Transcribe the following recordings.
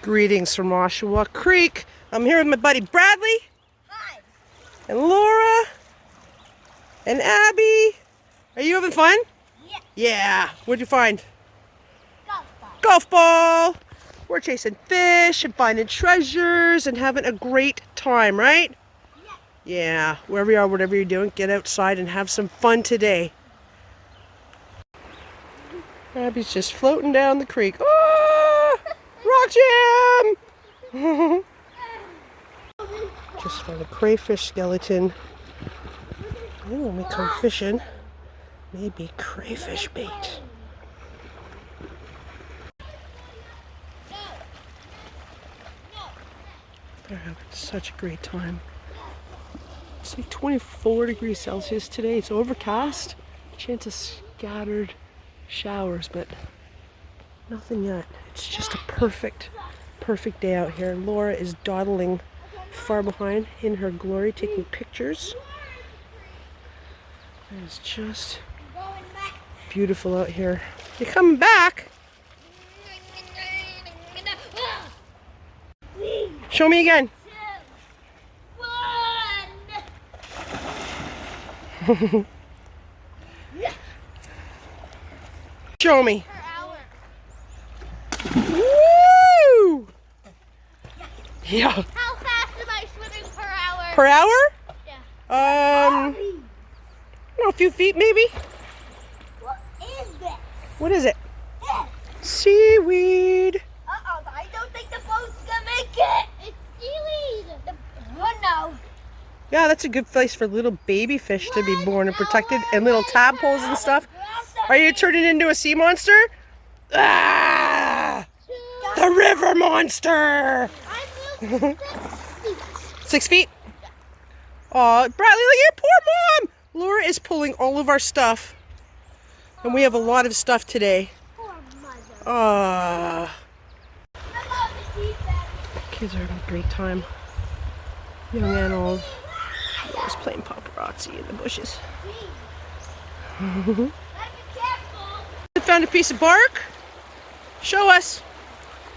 Greetings from Oshawa Creek. I'm here with my buddy Bradley. Hi. And Laura. And Abby. Are you having fun? Yeah. Yeah. What'd you find? Golf ball. Golf ball. We're chasing fish and finding treasures and having a great time, right? Yeah. Yeah. Wherever you are, whatever you're doing, get outside and have some fun today. Abby's just floating down the creek. Oh! Rock jam! Just found a crayfish skeleton. Maybe when we come fishing, maybe crayfish bait. They're having such a great time. It's like 24 degrees Celsius today. It's overcast. Chance of scattered showers, but nothing yet. It's just a perfect day out here. Laura is dawdling far behind in her glory, taking pictures. It's just beautiful out here. You coming back? Show me again. 2, 1. Show me. Per hour. Woo! Yeah. How fast am I swimming per hour? Per hour? Yeah. I don't know, a few feet maybe. What is this? What is it? Yeah. Seaweed. Uh-oh, I don't think the boat's gonna make it. It's seaweed. Oh no. Yeah, that's a good place for little baby fish to be born and protected, and little tadpoles and stuff. Are you turning into a sea monster? Ah! The river monster! I'm 6 feet. 6 feet? Aw, Bradley, look at your poor mom! Laura is pulling all of our stuff. And we have a lot of stuff today. Poor mother. Ah. I love the seabed. Kids are having a great time. Young and old. Laura's playing paparazzi in the bushes. Be careful. They found a piece of bark. Show us.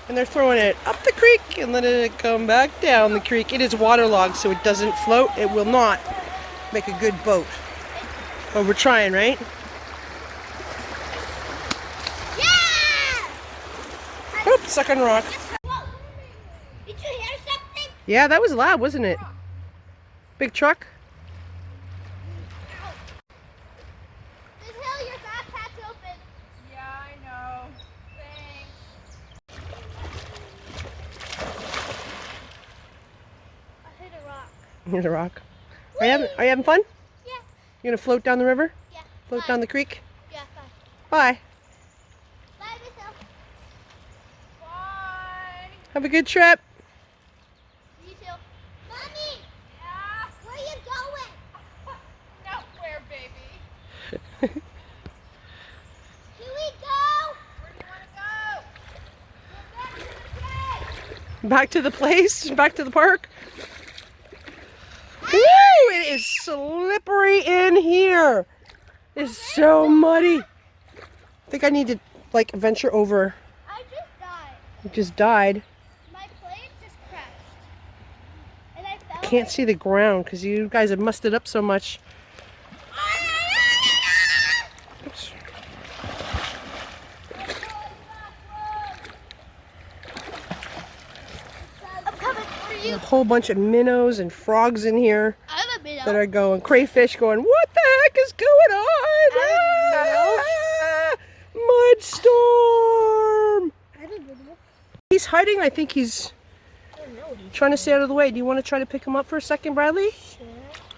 And they're throwing it up the creek and letting it come back down the creek. It is waterlogged, so it doesn't float. It will not make a good boat. But we're trying, right? Yeah! Oops, stuck on rock. Whoa. Did you hear something? Yeah, that was loud, wasn't it? Big truck. Just held your backpack's open. Yeah, I know. Thanks. I hit a rock. Here's a rock. Are you having fun? Yeah. You gonna float down the river? Yeah. Float Bye. down the creek? Yeah, bye. Bye. Bye, myself. Bye. Have a good trip. You too. Mommy! Yeah. Where are you going? Nowhere, baby. Here we go! Where do you want to go? Go back to the place. Back to the place? Back to the park? Woo! It is slippery in here. It's so muddy. I think I need to like venture over. I just died. It just died. My plane just crashed. And I fell. Can't see the ground because you guys have mussed it up so much. Oops. I'm coming for A you. whole bunch of minnows and frogs in here I'm a minnow. that are going, crayfish going, what the heck is going on? Mud storm! I'm a minnow. He's hiding. I think he's I don't know. trying to stay out of the way. Do you want to try to pick him up for a second, Bradley? Sure.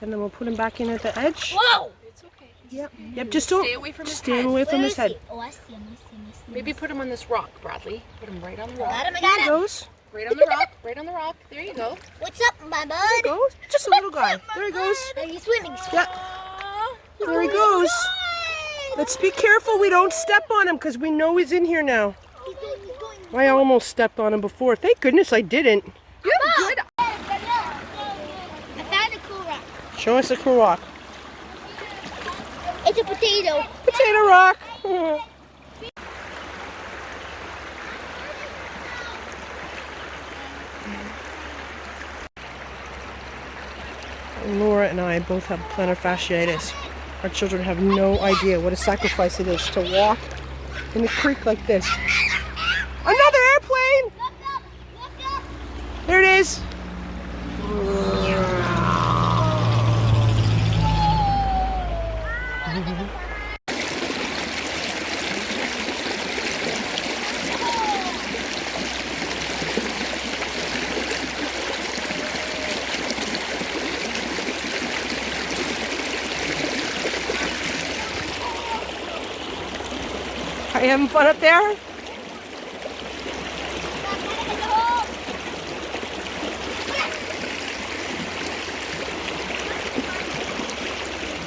And then we'll put him back in at the edge. Whoa! It's okay. Yep. Yep. Just don't Stay away from his stay head. away from Where his is head. he? Oh, I see him. I see him. I see him. Maybe put him on this rock, Bradley. Put him right on the rock. Got him. I There got he him. goes. Right on the rock. Right on the rock. There you go. What's up, my bud? There he goes. Just a little guy. There he goes. Are you swimming? Yeah. There he goes. Let's be careful we don't step on him because we know he's in here now. He's going. He's going. I almost stepped on him before. Thank goodness I didn't. You have good. I found a cool rock. Show us a cool rock. It's a potato. Potato rock. Laura and I both have plantar fasciitis. Our children have no idea what a sacrifice it is to walk in the creek like this. Another airplane! Look up! Look up! There it is. Are you having fun up there?